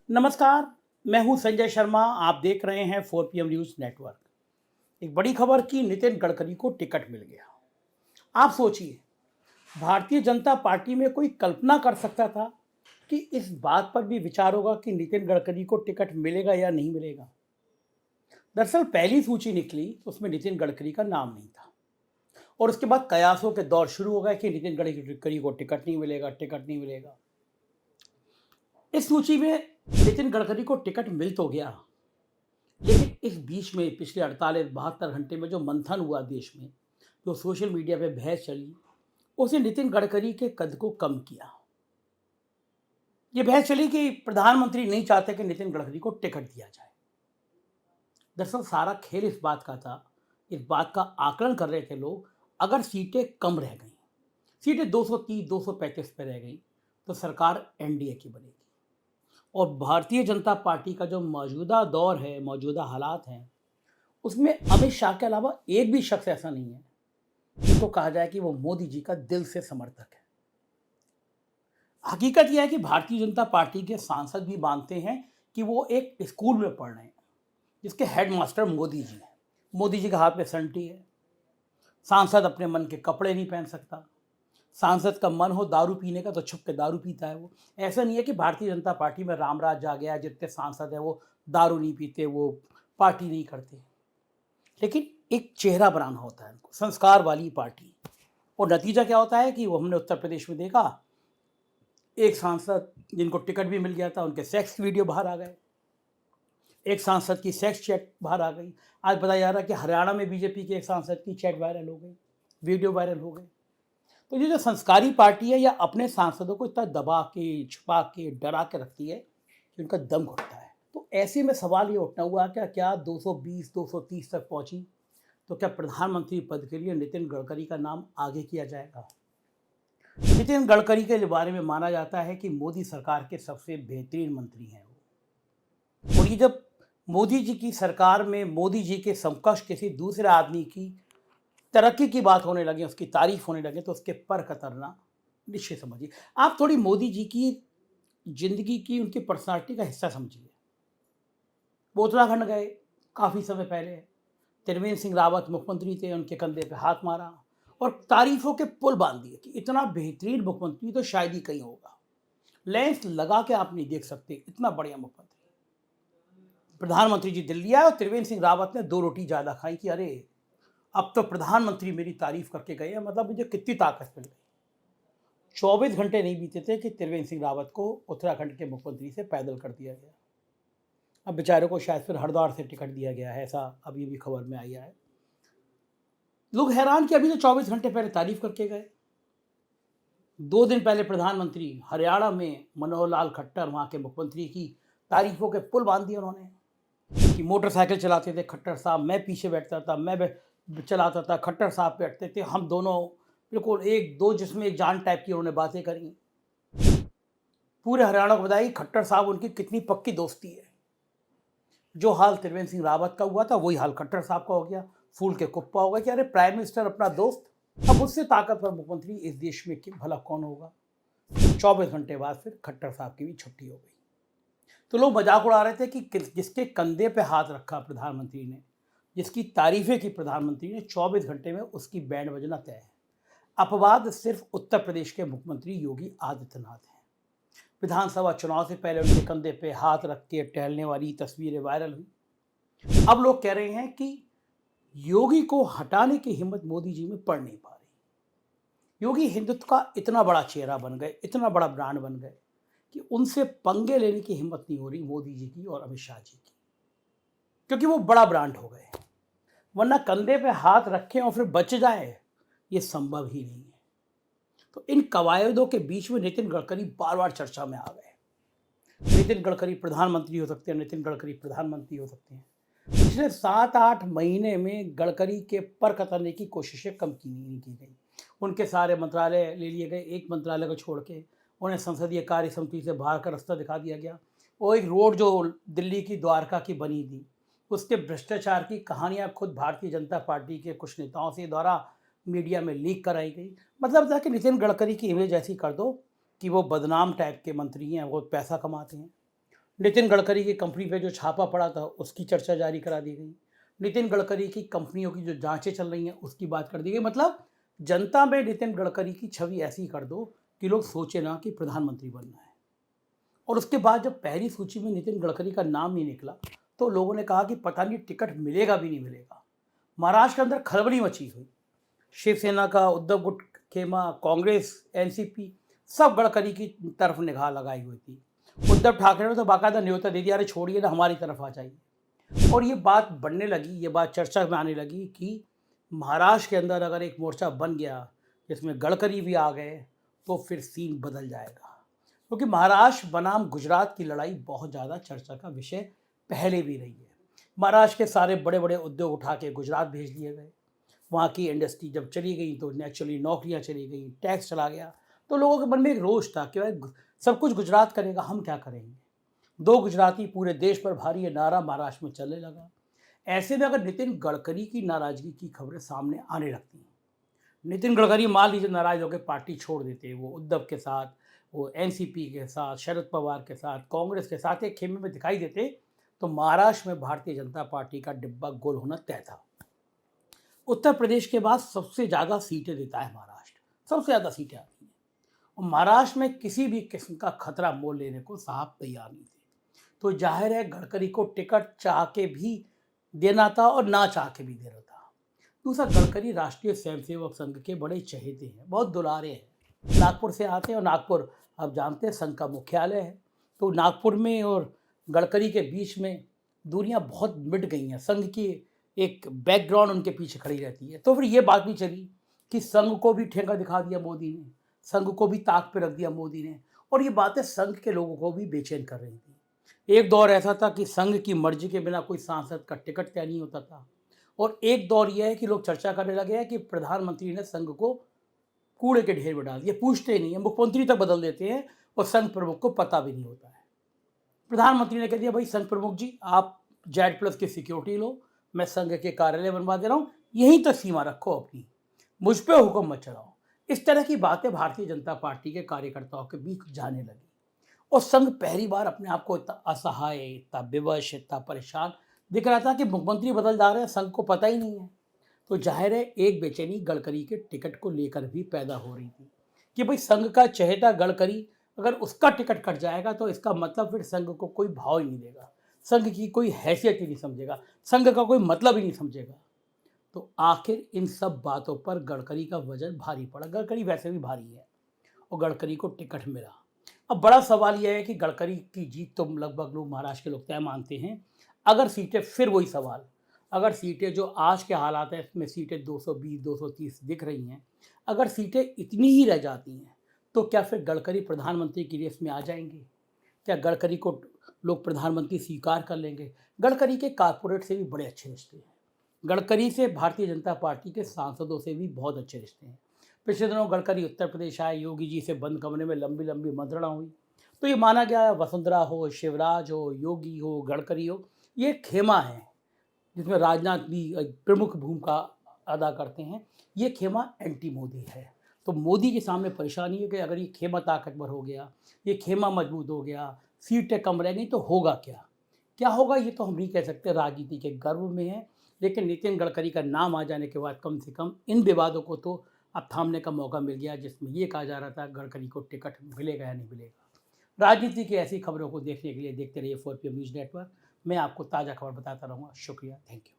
नमस्कार। मैं हूं संजय शर्मा। आप देख रहे हैं 4 PM न्यूज़ नेटवर्क। एक बड़ी खबर कि नितिन गडकरी को टिकट मिल गया। आप सोचिए, भारतीय जनता पार्टी में कोई कल्पना कर सकता था कि इस बात पर भी विचार होगा कि नितिन गडकरी को टिकट मिलेगा या नहीं मिलेगा। दरअसल पहली सूची निकली, उसमें नितिन गडकरी का नाम नहीं था और उसके बाद कयासों के दौर शुरू हो गए कि नितिन गडकरी को टिकट नहीं मिलेगा, टिकट नहीं मिलेगा। इस सूची में नितिन गडकरी को टिकट मिल तो गया, लेकिन इस बीच में पिछले 48-72 घंटे में जो मंथन हुआ देश में, जो सोशल मीडिया पे बहस चली, उसने नितिन गडकरी के कद को कम किया। ये बहस चली कि प्रधानमंत्री नहीं चाहते कि नितिन गडकरी को टिकट दिया जाए। दरअसल सारा खेल इस बात का था, इस बात का आकलन कर रहे थे लोग, अगर सीटें कम रह गई, सीटें 230-235 पे रह गई, तो सरकार एनडीए की बनेगी। और भारतीय जनता पार्टी का जो मौजूदा दौर है, मौजूदा हालात हैं, उसमें अमित शाह के अलावा एक भी शख्स ऐसा नहीं है जिसको कहा जाए कि वो मोदी जी का दिल से समर्थक है। हकीकत यह है कि भारतीय जनता पार्टी के सांसद भी मानते हैं कि वो एक स्कूल में पढ़ रहे हैं जिसके हेडमास्टर मोदी जी हैं। मोदी जी के हाथ में संटी है। सांसद अपने मन के कपड़े नहीं पहन सकता। सांसद का मन हो दारू पीने का तो छुप के दारू पीता है वो। ऐसा नहीं है कि भारतीय जनता पार्टी में रामराज आ गया, जितने सांसद हैं वो दारू नहीं पीते, वो पार्टी नहीं करते। लेकिन एक चेहरा बनाना होता है उनको, संस्कार वाली पार्टी। और नतीजा क्या होता है कि वो हमने उत्तर प्रदेश में देखा, एक सांसद जिनको टिकट भी मिल गया था, उनके सेक्स वीडियो बाहर आ गए। एक सांसद की सेक्स चैट बाहर आ गई। आज बताया जा रहा है कि हरियाणा में बीजेपी के एक सांसद की चैट वायरल हो गई, वीडियो वायरल हो गई। तो ये जो संस्कारी पार्टी है, या अपने सांसदों को इतना दबा के, छुपा के, डरा के रखती है कि उनका दम घुटता है। तो ऐसे में सवाल ये उठना हुआ क्या 220-230 तक पहुंची, तो क्या प्रधानमंत्री पद के लिए नितिन गडकरी का नाम आगे किया जाएगा? नितिन गडकरी के बारे में माना जाता है कि मोदी सरकार के सबसे बेहतरीन मंत्री हैं वो। और ये जब मोदी जी की सरकार में मोदी जी के समकक्ष किसी दूसरे आदमी की तरक्की की बात होने लगे, उसकी तारीफ होने लगे, तो उसके पर कतरना निश्चय समझिए। आप थोड़ी मोदी जी की जिंदगी की, उनकी पर्सनालिटी का हिस्सा समझिए। वो उत्तराखंड गए काफ़ी समय पहले, त्रिवेंद्र सिंह रावत मुख्यमंत्री थे, उनके कंधे पे हाथ मारा और तारीफों के पुल बांध दिए कि इतना बेहतरीन मुख्यमंत्री तो शायद ही कहीं होगा। लेंस लगा के आप नहीं देख सकते, इतना बढ़िया मुख्यमंत्री। प्रधानमंत्री जी दिल्ली आए और त्रिवेंद्र सिंह रावत ने 2 रोटी ज़्यादा खाई कि अरे अब तो प्रधानमंत्री मेरी तारीफ करके गए हैं, मतलब मुझे कितनी ताकत मिल गई। 24 घंटे नहीं बीते थे कि त्रिवेंद्र सिंह रावत को उत्तराखंड के मुख्यमंत्री से पैदल कर दिया गया। अब बेचारे को शायद फिर हरिद्वार से टिकट दिया गया है, ऐसा अभी भी खबर में आई है। लोग हैरान कि अभी तो 24 घंटे पहले तारीफ करके गए। 2 दिन पहले प्रधानमंत्री हरियाणा में मनोहर लाल खट्टर, वहाँ के मुख्यमंत्री की तारीफों के पुल बांध दिए उन्होंने कि मोटरसाइकिल चलाते थे खट्टर साहब, मैं पीछे बैठता था, मैं चलाता था, खट्टर साहब बैठते थे, हम दोनों बिल्कुल एक दो जिसमें एक जान टाइप की उन्होंने बातें करी। पूरे हरियाणा को बताया कि खट्टर साहब उनकी कितनी पक्की दोस्ती है। जो हाल त्रिवेंद्र सिंह रावत का हुआ था वही हाल खट्टर साहब का हो गया। फूल के कुप्पा हो गया कि अरे प्राइम मिनिस्टर अपना दोस्त, अब उससे ताकतवर मुख्यमंत्री इस देश में भला कौन होगा। 24 घंटे बाद फिर खट्टर साहब की भी छुट्टी हो गई। तो लोग मजाक उड़ा रहे थे कि जिसके कंधे पे हाथ रखा प्रधानमंत्री ने, जिसकी तारीफें की प्रधानमंत्री ने, 24 घंटे में उसकी बैंड बजना तय है। अपवाद सिर्फ उत्तर प्रदेश के मुख्यमंत्री योगी आदित्यनाथ हैं। विधानसभा चुनाव से पहले उनके कंधे पे हाथ रख के टहलने वाली तस्वीरें वायरल हुई। अब लोग कह रहे हैं कि योगी को हटाने की हिम्मत मोदी जी में पड़ नहीं पा रही। योगी हिंदुत्व का इतना बड़ा चेहरा बन गए, इतना बड़ा ब्रांड बन गए कि उनसे पंगे लेने की हिम्मत नहीं हो रही मोदी जी की और अमित शाह जी की, क्योंकि वो बड़ा ब्रांड हो गए। वरना कंधे पे हाथ रखें और फिर बच जाए, ये संभव ही नहीं है। तो इन कवायदों के बीच में नितिन गडकरी बार बार चर्चा में आ गए। नितिन गडकरी प्रधानमंत्री हो सकते हैं, नितिन गडकरी प्रधानमंत्री हो सकते हैं। पिछले 7-8 महीने में गडकरी के पर कतरने की कोशिशें कम की नहीं की गई। उनके सारे मंत्रालय ले लिए गए, एक मंत्रालय को छोड़ के उन्हें संसदीय कार्य समिति से बाहर का रास्ता दिखा दिया गया। और एक रोड जो दिल्ली की द्वारका की बनी थी, उसके भ्रष्टाचार की कहानियां खुद भारतीय जनता पार्टी के कुछ नेताओं से द्वारा मीडिया में लीक कराई गई। मतलब था कि नितिन गडकरी की इमेज ऐसी कर दो कि वो बदनाम टाइप के मंत्री हैं, वो पैसा कमाते हैं। नितिन गडकरी की कंपनी पे जो छापा पड़ा था उसकी चर्चा जारी करा दी गई। नितिन गडकरी की कंपनियों की जो जांचें चल रही हैं उसकी बात कर दी गई। मतलब जनता में नितिन गडकरी की छवि ऐसी कर दो कि लोग सोचे ना कि प्रधानमंत्री बनना है। और उसके बाद जब पहली सूची में नितिन गडकरी का नाम नहीं निकला तो लोगों ने कहा कि पता नहीं टिकट मिलेगा भी नहीं मिलेगा। महाराष्ट्र के अंदर खलबली मची हुई। शिवसेना का उद्धव गुट खेमा, कांग्रेस, एनसीपी सब गडकरी की तरफ निगाह लगाई हुई थी। उद्धव ठाकरे ने तो बाकायदा न्योता दे दिया, अरे छोड़िए ना, हमारी तरफ आ जाइए। और ये बात बढ़ने लगी, ये बात चर्चा में आने लगी कि महाराष्ट्र के अंदर अगर एक मोर्चा बन गया जिसमें गडकरी भी आ गए तो फिर सीन बदल जाएगा। क्योंकि महाराष्ट्र बनाम गुजरात की लड़ाई बहुत ज़्यादा चर्चा का विषय पहले भी रही है। महाराष्ट्र के सारे बड़े बड़े उद्योग उठा के गुजरात भेज दिए गए। वहाँ की इंडस्ट्री जब चली गई तो नेचुरली नौकरियाँ चली गई, टैक्स चला गया। तो लोगों के मन में एक रोष था कि भाई सब कुछ गुजरात करेगा, हम क्या करेंगे। दो गुजराती पूरे देश पर भारी ये नारा महाराष्ट्र में चलने लगा। ऐसे में अगर नितिन गडकरी की नाराज़गी की खबरें सामने आने लगती हैं, नितिन गडकरी मान लीजिए नाराज होकर पार्टी छोड़ देते, वो उद्धव के साथ, वो एनसीपी के साथ, शरद पवार के साथ, कांग्रेस के साथ एक खेमे में दिखाई देते, तो महाराष्ट्र में भारतीय जनता पार्टी का डिब्बा गोल होना तय था। उत्तर प्रदेश के बाद सबसे ज़्यादा सीटें देता है महाराष्ट्र, सबसे ज़्यादा सीटें आती हैं। और महाराष्ट्र में किसी भी किस्म का खतरा मोल लेने को साहब तैयार नहीं थे। तो जाहिर है गडकरी को टिकट चाह के भी देना था और ना चाह के भी देना था। दूसरा, गडकरी राष्ट्रीय स्वयंसेवक संघ के बड़े चहेते हैं, बहुत दुलारे हैं। नागपुर से आते हैं और नागपुर आप जानते हैं संघ का मुख्यालय है। तो नागपुर में और गडकरी के बीच में दूरियां बहुत मिट गई हैं। संघ की एक बैकग्राउंड उनके पीछे खड़ी रहती है। तो फिर ये बात भी चली कि संघ को भी ठेका दिखा दिया मोदी ने, संघ को भी ताक पे रख दिया मोदी ने। और ये बातें संघ के लोगों को भी बेचैन कर रही थी। एक दौर ऐसा था कि संघ की मर्जी के बिना कोई सांसद का टिकट तय नहीं होता था। और एक दौर यह है कि लोग चर्चा करने लगे हैं कि प्रधानमंत्री ने संघ को कूड़े के ढेर में डाल दिया, पूछते ही नहीं है, मुख्यमंत्री तक बदल देते हैं और संघ प्रमुख को पता भी नहीं होता है। प्रधानमंत्री ने कह दिया, भाई संघ प्रमुख जी आप Z+ की सिक्योरिटी लो, मैं संघ के कार्यालय बनवा दे रहा हूँ, यहीं तक सीमा रखो अपनी, मुझ पे हुक्म मत चलाओ। इस तरह की बातें भारतीय जनता पार्टी के कार्यकर्ताओं के बीच जाने लगी। और संघ पहली बार अपने आप को इतना असहाय, इतना विवश, इतना परेशान दिख रहा था कि मुख्यमंत्री बदल जा रहे हैं, संघ को पता ही नहीं है। तो जाहिर है एक बेचैनी गडकरी के टिकट को लेकर भी पैदा हो रही थी कि भाई संघ का चहेता गडकरी, अगर उसका टिकट कट जाएगा तो इसका मतलब फिर संघ को कोई भाव ही नहीं देगा, संघ की कोई हैसियत ही नहीं समझेगा, संघ का कोई मतलब ही नहीं समझेगा। तो आखिर इन सब बातों पर गडकरी का वजन भारी पड़ा। गडकरी वैसे भी भारी है और गडकरी को टिकट मिला। अब बड़ा सवाल यह है कि गडकरी की जीत तो लगभग लोग महाराष्ट्र के लोग तय मानते हैं। अगर सीटें, फिर वही सवाल, अगर सीटें जो आज के हालात है इसमें सीटें 220, 230 दिख रही हैं, अगर सीटें इतनी ही रह जाती हैं तो क्या फिर गडकरी प्रधानमंत्री की रेस में आ जाएंगे? क्या गडकरी को लोग प्रधानमंत्री स्वीकार कर लेंगे? गडकरी के कारपोरेट से भी बड़े अच्छे रिश्ते हैं। गडकरी से भारतीय जनता पार्टी के सांसदों से भी बहुत अच्छे रिश्ते हैं। पिछले दिनों गडकरी उत्तर प्रदेश आए, योगी जी से बंद कमरे में लंबी लंबी मंत्रणा हुई। तो ये माना गया वसुंधरा हो, शिवराज हो, योगी हो, गडकरी हो, ये खेमा है जिसमें राजनाथ भी प्रमुख भूमिका अदा करते हैं। ये खेमा एंटी मोदी है। तो मोदी के सामने परेशानी है कि अगर ये खेमा ताकतवर हो गया, ये खेमा मजबूत हो गया, सीटें कम रह गई तो होगा क्या? क्या होगा ये तो हम नहीं कह सकते, राजनीति के गर्व में है। लेकिन नितिन गडकरी का नाम आ जाने के बाद कम से कम इन विवादों को तो अब थामने का मौका मिल गया, जिसमें ये कहा जा रहा था गडकरी को टिकट मिलेगा या नहीं मिलेगा। राजनीति की ऐसी खबरों को देखने के लिए देखते रहिए 4PM न्यूज़ नेटवर्क। मैं आपको ताज़ा खबर बताता रहूँगा। शुक्रिया, थैंक यू।